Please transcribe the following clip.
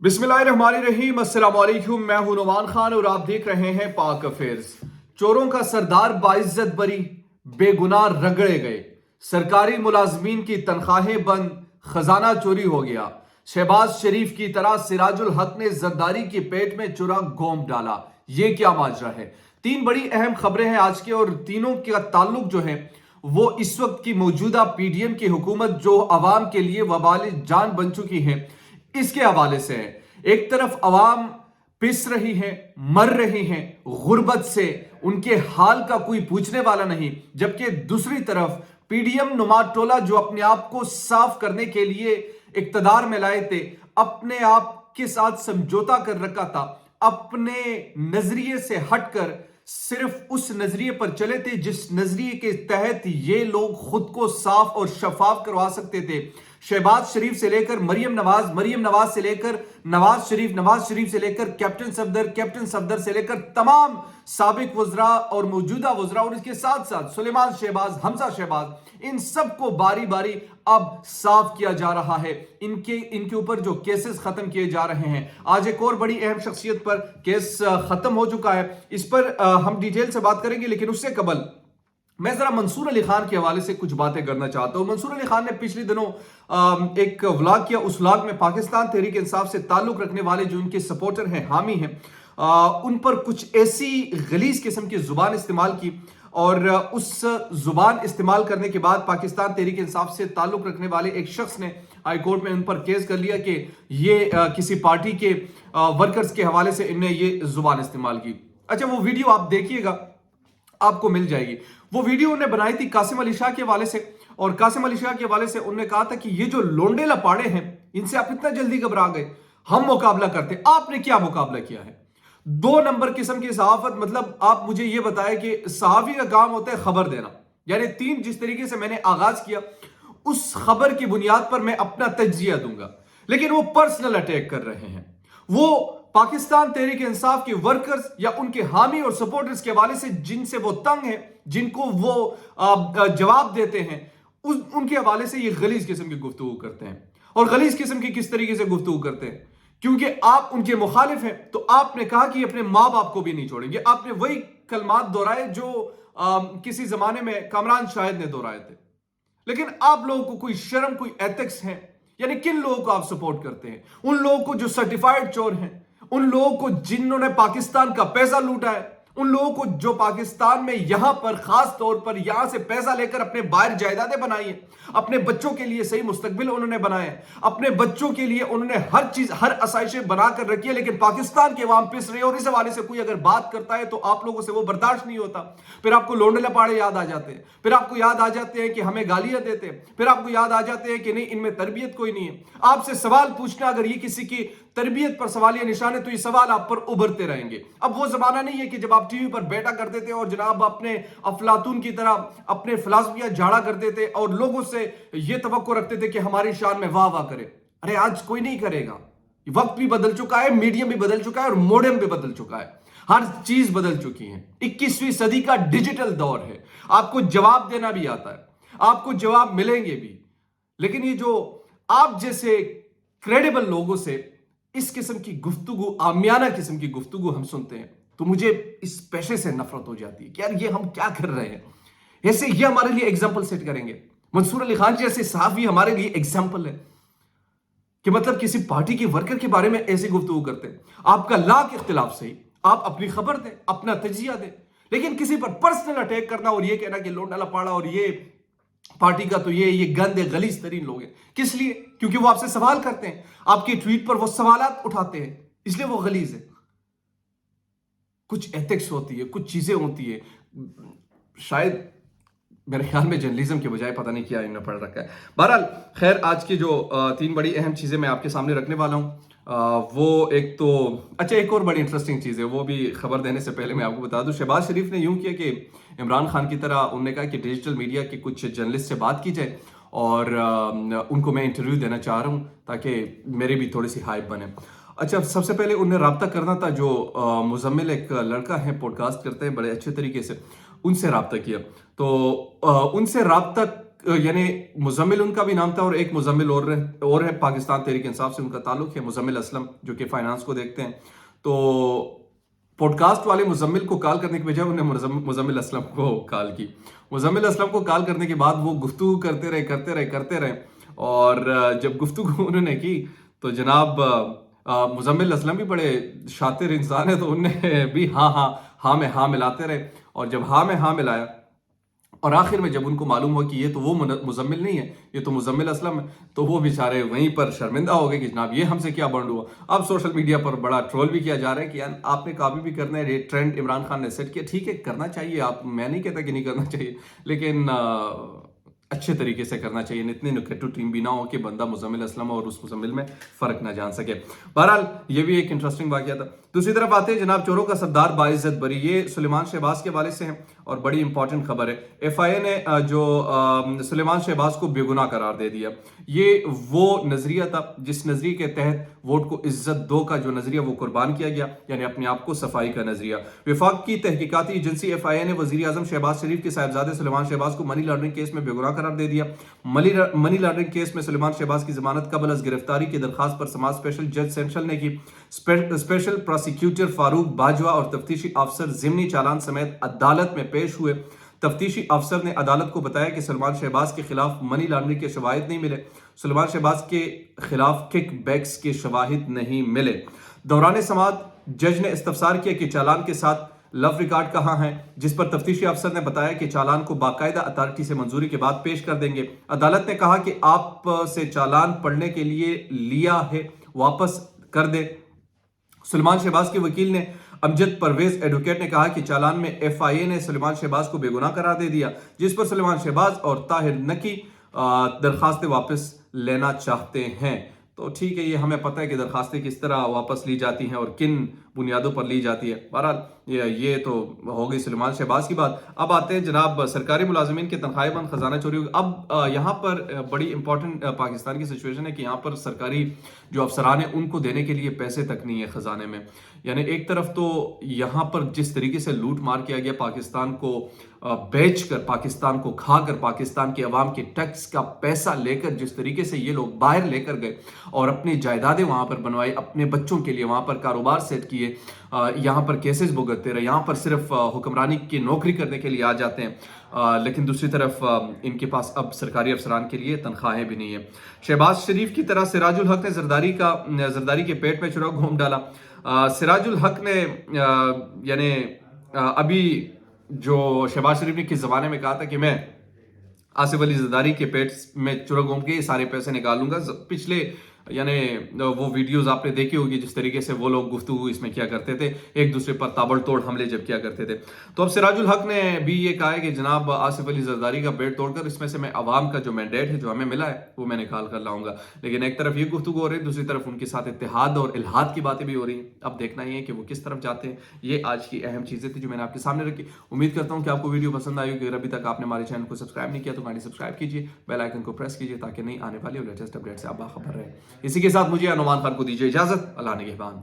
बिस्मिल्लाहिर्रहमानिर्रहीम, अस्सलाम वालेकुम। मैं हूं नुमान खान और आप देख रहे हैं पाक अफेयर्स। चोरों का सरदार बाइज्जत बरी, बेगुनाह रगड़े गए, सरकारी मुलाजमीन की तनख्वाहें बंद, खजाना चोरी हो गया। शहबाज शरीफ की तरह सिराजुल हक ने जरदारी की पेट में चुरा गोम डाला। ये क्या माजरा है? तीन बड़ी अहम खबरें हैं आज के, और तीनों का ताल्लुक जो है वो इस वक्त की मौजूदा पीडीएम की हुकूमत जो अवाम के लिए वबाल जान बन चुकी है इसके हवाले से है। एक तरफ अवाम पिस रही है, मर रही है गुर्बत से, उनके हाल का कोई पूछने वाला नहीं, जबकि दूसरी तरफ पीडीएम नुमा टोला जो अपने आप को साफ करने के लिए इक्तदार में लाए थे, अपने आप के साथ समझौता कर रखा था, अपने नजरिए से हटकर सिर्फ उस नजरिए पर चले थे जिस नजरिए के तहत ये लोग खुद को साफ और शफाफ करवा सकते थे। शहबाज शरीफ से लेकर मरियम नवाज से लेकर नवाज शरीफ से लेकर कैप्टन सफदर से लेकर तमाम साबिक वज़रा और मौजूदा वज़रा, और इसके साथ साथ सुलेमान शहबाज, हमजा शहबाज, इन सबको बारी बारी अब साफ किया जा रहा है। इनके ऊपर जो केसेस खत्म किए जा रहे हैं। आज एक और बड़ी अहम शख्सियत पर केस खत्म हो चुका है, इस पर हम डिटेल से बात करेंगे, लेकिन उससे कबल मैं जरा मंसूर अली खान के हवाले से कुछ बातें करना चाहता हूं। मंसूर अली खान ने पिछले दिनों एक व्लॉग किया। उस व्लॉग में पाकिस्तान तहरीक इंसाफ से ताल्लुक रखने वाले जो उनके सपोर्टर हैं, हामी हैं, उन पर कुछ ऐसी गलीज किस्म की जुबान इस्तेमाल की, और उस जुबान इस्तेमाल करने के बाद पाकिस्तान तहरीक इंसाफ से ताल्लुक रखने वाले एक शख्स ने हाई कोर्ट में उन पर केस कर लिया कि ये किसी पार्टी के वर्कर्स के हवाले से इनने ये जुबान इस्तेमाल की। अच्छा, वो वीडियो आप देखिएगा, आपको मिल जाएगी। वो वीडियो उन्होंने बनाई थी कासिम अली शाह के हवाले से, और कासिम अली शाह के हवाले से उन्होंने कहा था कि ये जो लोंडे लपाड़े हैं इनसे आप इतना जल्दी घबरा गए, हम मुकाबला करते। आपने क्या मुकाबला किया है? दो नंबर किस्म की सहाफत। मतलब आप मुझे ये बताएं कि सहाफी का काम होता है खबर देना, यानी तीन जिस तरीके से मैंने आगाज किया उस खबर की बुनियाद पर मैं अपना तज्जिया दूंगा, लेकिन वो पर्सनल अटैक कर रहे हैं। वो पाकिस्तान तहरीक इंसाफ के वर्कर्स या उनके हामी और सपोर्टर्स के हवाले से जिनसे वो तंग है, जिनको वो जवाब देते हैं, उनके हवाले से ये गलीज किस्म की गुफ्तगू करते हैं। और गलीज किस्म की किस तरीके से गुफ्तगू करते हैं? क्योंकि आप उनके मुखालिफ हैं, तो आपने कहा कि अपने माँ बाप को भी नहीं छोड़ेंगे। आपने वही कलमात दोहराए जो किसी जमाने में कामरान शाहिद ने दोहराए थे। लेकिन आप लोगों को कोई शर्म, कोई एथिक्स है? यानी किन लोगों को आप सपोर्ट करते हैं? उन लोगों को जो सर्टिफाइड चोर हैं, उन लोगों को जिन्होंने पाकिस्तान का पैसा लूटा है, उन लोगों को जो पाकिस्तान में यहां पर खास तौर पर यहां से पैसा लेकर अपने बाहर जायदादें बनाई है, अपने बच्चों के लिए सही मुस्तकबिल उन्होंने बनाया है, अपने बच्चों के लिए उन्होंने हर चीज, हर आसाइशें बनाकर रखी है, लेकिन पाकिस्तान के अवाम पिस रही है। और इस हवाले से कोई अगर बात करता है तो आप लोगों से वो बर्दाश्त नहीं होता। फिर आपको लोंडे लपाड़े याद आ जाते हैं, फिर आपको याद आ जाते हैं कि हमें गालियां देते हैं, फिर आपको याद आ जाते हैं कि नहीं, इनमें तरबियत कोई नहीं है। आपसे सवाल पूछना अगर ये किसी की तरबियत पर सवालिया निशान है तो ये सवाल आप पर उभरते रहेंगे। अब वो जमाना नहीं है कि जब आप टीवी पर बैठा करते थे और जनाब अपने अफलातून की तरह अपने फिलासफियां झाड़ा करते थे और लोगों से ये तवक्को रखते थे कि हमारी शान में वाह वाह करे। अरे आज कोई नहीं करेगा। वक्त भी बदल चुका है, मीडियम भी बदल चुका है, और मॉडर्न भी बदल चुका है। हर चीज बदल चुकी है। 21वीं सदी का डिजिटल दौर है। आपको जवाब देना भी आता है, आपको जवाब मिलेंगे भी, लेकिन ये जो आप जैसे क्रेडिबल लोगों से इस किस्म की गुफ्तगू, आमियाना किस्म की गुफ्तगू हम सुनते हैं तो मुझे इस पेशे से नफरत हो जाती है कि यार ये हम क्या कर रहे हैं। ऐसे ये हमारे लिए एग्जाम्पल सेट करेंगे। मंसूर अली खान जैसे सहाफी हमारे लिए एग्जाम्पल है कि मतलब किसी पार्टी के वर्कर के बारे में ऐसी गुफ्तगू करते हैं। आपका लाख इख्तिलाफ सही, आप अपनी खबर दें, अपना तजिया दें, लेकिन किसी पर पर्सनल अटैक करना और ये कहना कि लोंडा लपाड़ा और ये पार्टी का तो ये गंदे गलीज तरीन लोग हैं। किस लिए? क्योंकि वो आपसे सवाल करते हैं, आपके ट्वीट पर वो सवालात उठाते हैं, इसलिए वो गलीज है। कुछ एथिक्स होती है, कुछ चीजें होती है। शायद मेरे ख्याल में जर्नलिज्म के बजाय पता नहीं क्या इन्होंने पढ़ रखा है। बहरहाल खैर, आज की जो तीन बड़ी अहम चीजें मैं आपके सामने रखने वाला हूं, वो एक तो अच्छा, एक और बड़ी इंटरेस्टिंग चीज़ है, वो भी खबर देने से पहले मैं आपको बता दूं। शहबाज शरीफ ने यूं किया कि इमरान खान की तरह उन्होंने कहा कि डिजिटल मीडिया के कुछ जर्नलिस्ट से बात की जाए और उनको मैं इंटरव्यू देना चाह रहा हूं ताकि मेरी भी थोड़ी सी हाइप बने। अच्छा, सबसे पहले उन्हें रब्ता करना था जो मुजम्मिल एक लड़का है, पॉडकास्ट करते हैं बड़े अच्छे तरीके से, उनसे रब्ता किया। तो उनसे रब्ता यानी मुजम्मिल उनका भी नाम था और एक मुजम्मिल और है, पाकिस्तान तहरीक इंसाफ से उनका ताल्लुक है, मुजम्मिल असलम, जो कि फाइनेंस को देखते हैं। तो पॉडकास्ट वाले मुजम्मिल को कॉल करने के बजाय उन्होंने मुजम्मिल असलम को कॉल की। मुजम्मिल असलम को कॉल करने के बाद वो गुफ्तगू करते रहे और जब गुफ्तगू उन्होंने की तो जनाब मुजम्मिल असलम भी बड़े शातिर इंसान है, तो उनने भी हाँ में हाँ मिलाते रहे। और जब हाँ में हाँ मिलाया और आखिर में जब उनको मालूम हुआ कि ये तो वो मुजम्मिल नहीं है, ये तो मुजम्मिल असलम है, तो वो बेचारे वहीं पर शर्मिंदा हो गए कि जनाब ये हमसे क्या बंड हुआ। अब सोशल मीडिया पर बड़ा ट्रोल भी किया जा रहा है कि यार आपने काफी भी करना है, ये ट्रेंड इमरान खान ने सेट किया, ठीक है करना चाहिए, आप, मैं नहीं कहता कि नहीं करना चाहिए, लेकिन अच्छे तरीके से करना चाहिए, इतनी नुकट्टू टीम भी ना हो कि बंदा मुजम्मिल असलम और उस मुजम्मिल में फर्क ना जान सके। बहरहाल ये भी एक इंटरेस्टिंग वाकया था। दूसरी तरफ आते हैं जनाब चोरों का सरदार बाइज्जत बरी, ये सुलेमान शहबाज के हवाले से है और बड़ी इंपॉर्टेंट खबर है। एफआईए ने जो सुलेमान शहबाज को बेगुनाह करार दे दिया। ये वो नजरिया था जिस नजरिए के तहत वोट को इज्जत दो का जो नजरिया वो कुर्बान किया गया, यानी अपने आप को सफाई का नजरिया। विफाक की तहकीकाती एजेंसी एफआईए ने वजीर आजम शहबाज शरीफ के साहिबजादे सुलेमान शहबाज को मनी लॉन्ड्रिंग केस में बेगुनाह करार दे दिया। मनी लॉन्ड्रिंग केस में सुलेमान शहबाज की जमानत कबल अज गिरफ्तारी की दरखास्त पर समाज स्पेशल जज सेंट्रल ने की। स्पेशल प्रोसिक्यूटर फारूक बाजवा और तफ्तीशी अफसर जिमनी चालान समेत अदालत में पेश हुए। तफ्तीशी अफसर ने अदालत को बताया कि सुलेमान शहबाज के खिलाफ मनी लॉन्ड्रिंग के शवाहिद नहीं मिले, सुलेमान शहबाज के खिलाफ किक बैक्स के शवाहिद नहीं मिले। दौरान समाअत जज ने इस्तफसार किया कि चालान के साथ लव रिकॉर्ड कहाँ है, जिस पर तफ्तीशी अफसर ने बताया कि चालान को बाकायदा अथॉरिटी से मंजूरी के बाद पेश कर देंगे। अदालत ने कहा कि आप से चालान पढ़ने के लिए लिया है, वापस कर दे। सुलेमान शहबाज के वकील ने अमजद परवेज एडवोकेट ने कहा कि चालान में एफआईए ने सुलेमान शहबाज को बेगुनाह करार दे दिया, जिस पर सुलेमान शहबाज और ताहिर नकी दरखास्तें वापस लेना चाहते हैं। तो ठीक है, ये हमें पता है कि दरखास्तें किस तरह वापस ली जाती हैं और किन बुनियादों पर ली जाती है। बहरहाल ये तो हो गई सुलेमान शहबाज की बात। अब आते हैं जनाब सरकारी मुलाजमीन के तनख्वाहें बंद, खजाना चोरी होगी। अब यहाँ पर बड़ी इंपॉर्टेंट पाकिस्तान की सिचुएशन है कि यहाँ पर सरकारी जो अफसरान हैं उनको देने के लिए पैसे तक नहीं है खजाने में। यानी एक तरफ तो यहाँ पर जिस तरीके से लूट मार किया गया, पाकिस्तान को बेच कर, पाकिस्तान को खाकर, पाकिस्तान के अवाम के टैक्स का पैसा लेकर जिस तरीके से ये लोग बाहर लेकर गए और अपनी जायदादें वहां पर बनवाई, अपने बच्चों के लिए वहां पर कारोबार सेट किए, यहाँ पर केसेस भुगतते रहे, यहाँ पर सिर्फ हुक्मरानी की नौकरी करने के लिए आ जाते हैं, लेकिन दूसरी तरफ इनके पास अब सरकारी अफसरान के लिए तनख्वाहें भी नहीं है। शहबाज शरीफ की तरह सिराजुल हक ने जरदारी के पेट में चुरा घूम डाला। सिराजुल हक ने यानी अभी जो शहबाज शरीफ ने किस जमाने में कहा था कि मैं आसिफ अली जरदारी के पेट में चुरा घूम के सारे पैसे निकालूंगा, पिछले यानी वो वीडियोस आपने देखी होगी जिस तरीके से वो लोग गुफ्तगू इसमें किया करते थे, एक दूसरे पर ताबड़तोड़ हमले जब किया करते थे। तो अब सिराजुल हक ने भी ये कहा है कि जनाब आसिफ अली जरदारी का पेट तोड़कर इसमें से मैं अवाम का जो मैंडेट है जो हमें मिला है वो मैं निकाल कर लाऊंगा। लेकिन एक तरफ ये गुफ्तगू हो रही है, दूसरी तरफ उनके साथ इत्तेहाद और इल्हाद की बातें भी हो रही हैं। अब देखना ही है कि वो किस तरफ जाते हैं। ये आज की अहम चीजें थी जो मैंने आपके सामने रखी। उम्मीद करता हूँ कि आपको वीडियो पसंद आई होगी। अगर अभी तक आपने हमारे चैनल को सब्सक्राइब नहीं किया तो काइंडली सब्सक्राइब कीजिए, बेल आइकन को प्रेस कीजिए ताकि नई आने वाली लेटेस्ट अपडेट से आप बाखबर रहे। इसी के साथ मुझे अनुमान खान को दीजिए इजाजत। अल्लाह निगहबान।